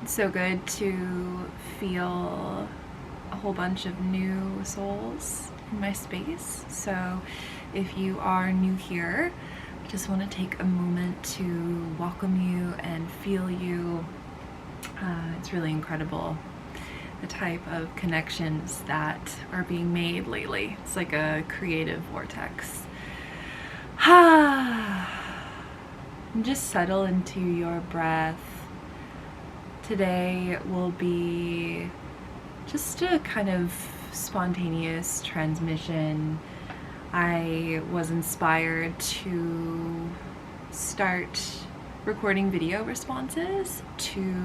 It's so good to feel a whole bunch of new souls in my space. So if you are new here, I just want to take a moment to welcome you and feel you. It's really incredible, the type of connections that are being made lately. It's like a creative vortex. And just settle into your breath. Today will be just a kind of spontaneous transmission. I was inspired to start recording video responses to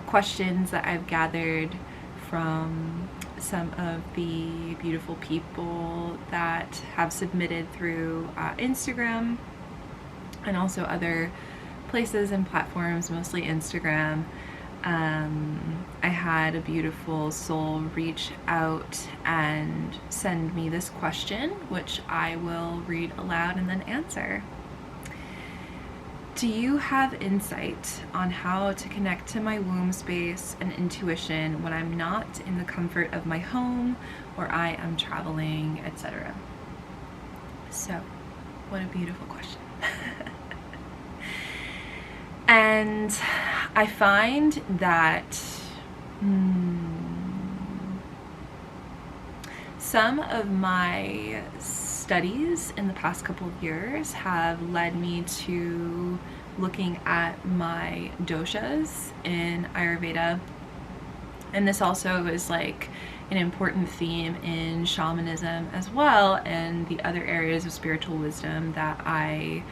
questions that I've gathered from some of the beautiful people that have submitted through Instagram and also other places and platforms, mostly Instagram. I had a beautiful soul reach out and send me this question, which I will read aloud and then answer. Do you have insight on how to connect to my womb space and intuition when I'm not in the comfort of my home or I am traveling, etc.? So, what a beautiful question. And I find that some of my studies in the past couple of years have led me to looking at my doshas in Ayurveda. And this also is like an important theme in shamanism as well, and the other areas of spiritual wisdom that I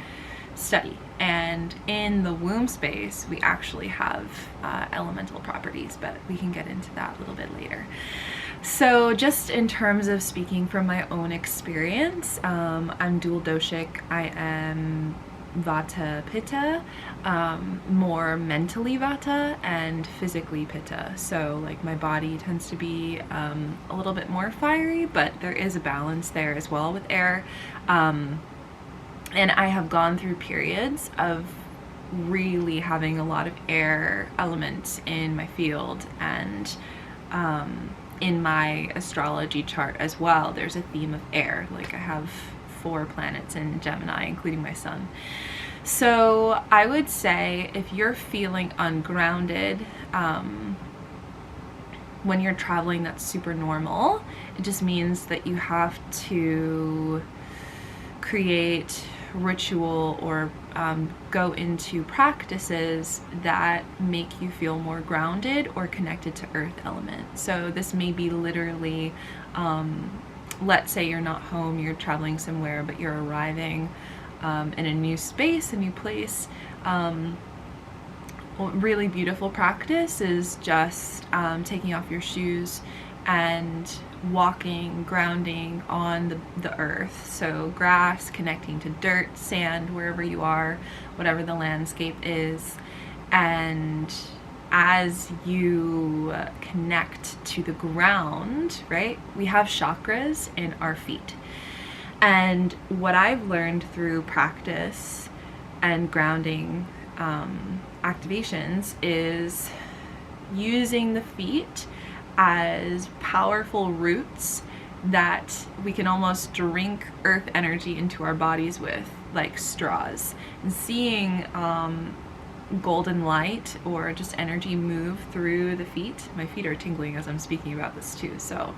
study. And in the womb space, we actually have elemental properties, but we can get into that a little bit later. So just in terms of speaking from my own experience, I'm dual doshic. I am Vata Pitta, more mentally Vata and physically Pitta. So like my body tends to be a little bit more fiery, but there is a balance there as well with air. And I have gone through periods of really having a lot of air elements in my field, and in my astrology chart as well, there's a theme of air. Like I have 4 planets in Gemini, including my sun. So I would say if you're feeling ungrounded, when you're traveling, that's super normal. It just means that you have to create ritual or go into practices that make you feel more grounded or connected to earth element. So this may be literally, let's say you're not home, you're traveling somewhere, but you're arriving in a new space, a new place. Really beautiful practice is just taking off your shoes and walking, grounding on the earth. So grass, connecting to dirt, sand, wherever you are, whatever the landscape is. And as you connect to the ground, right, we have chakras in our feet. And what I've learned through practice and grounding activations is using the feet as powerful roots that we can almost drink earth energy into our bodies with, like straws, and seeing golden light or just energy move through the feet. My feet are tingling as I'm speaking about this too, so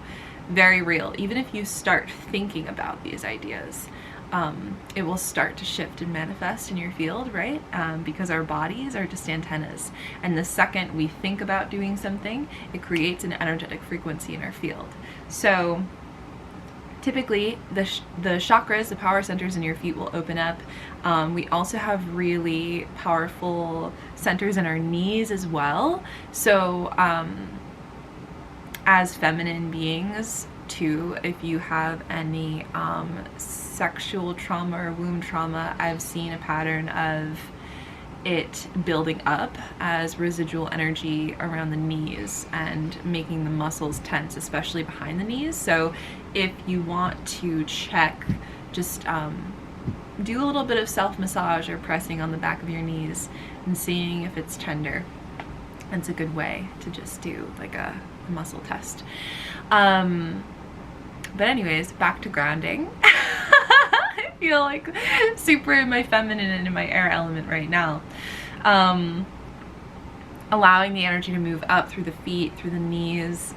very real. Even if you start thinking about these ideas, it will start to shift and manifest in your field, right? Because our bodies are just antennas. And the second we think about doing something, it creates an energetic frequency in our field. So typically the chakras, the power centers in your feet will open up. We also have really powerful centers in our knees as well. So as feminine beings too, if you have any sexual trauma or womb trauma, I've seen a pattern of it building up as residual energy around the knees and making the muscles tense, especially behind the knees. So if you want to check, just do a little bit of self-massage or pressing on the back of your knees and seeing if it's tender. It's a good way to just do like a muscle test. But anyways, back to grounding. I feel like super in my feminine and in my air element right now. Allowing the energy to move up through the feet, through the knees,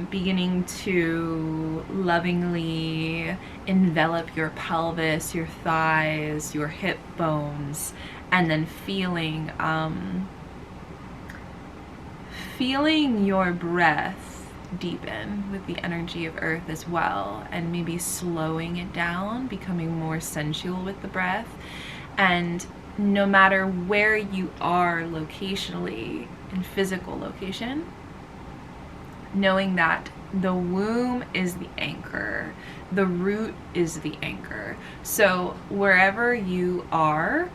beginning to lovingly envelop your pelvis, your thighs, your hip bones, and then feeling your breath deepen with the energy of earth as well, and maybe slowing it down, becoming more sensual with the breath. And no matter where you are locationally, in physical location, knowing that the womb is the anchor, the root is the anchor. So wherever you are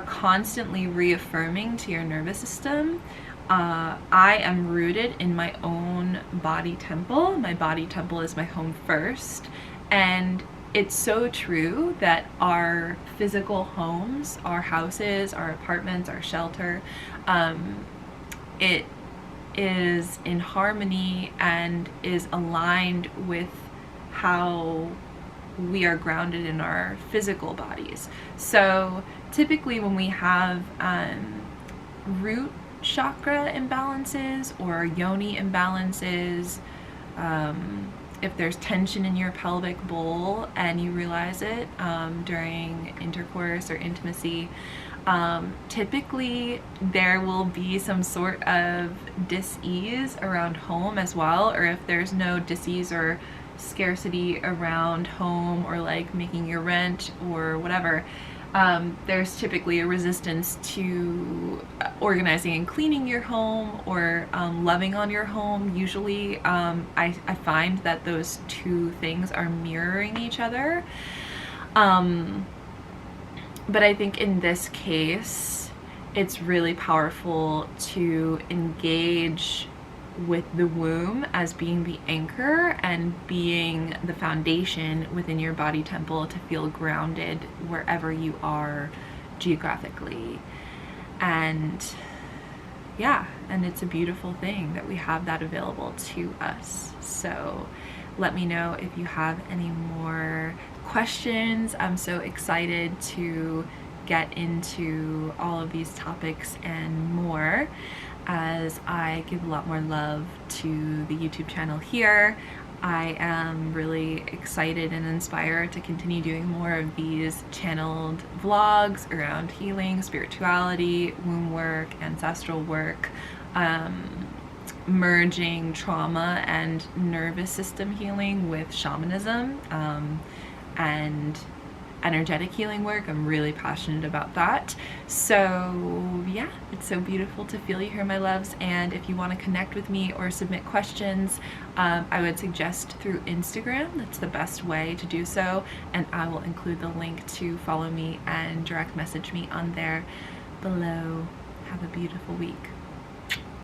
constantly reaffirming to your nervous system, I am rooted in my own body temple. My body temple is my home first. And it's so true that our physical homes, our houses, our apartments, our shelter, it is in harmony and is aligned with how we are grounded in our physical bodies. So typically when we have root chakra imbalances or yoni imbalances, if there's tension in your pelvic bowl and you realize it during intercourse or intimacy, typically there will be some sort of dis-ease around home as well. Or if there's no dis-ease or scarcity around home, or like making your rent or whatever, there's typically a resistance to organizing and cleaning your home, or loving on your home. Usually I find that those two things are mirroring each other. But I think in this case, it's really powerful to engage with the womb as being the anchor and being the foundation within your body temple to feel grounded wherever you are geographically. And yeah, and it's a beautiful thing that we have that available to us. So let me know if you have any more questions. I'm so excited to get into all of these topics and more as I give a lot more love to the YouTube channel here. I am really excited and inspired to continue doing more of these channeled vlogs around healing, spirituality, womb work, ancestral work, merging trauma and nervous system healing with shamanism, and energetic healing work. I'm really passionate about that. So yeah, it's so beautiful to feel you here, my loves. And if you want to connect with me or submit questions, I would suggest through Instagram. That's the best way to do so, and I will include the link to follow me and direct message me on there below. Have a beautiful week.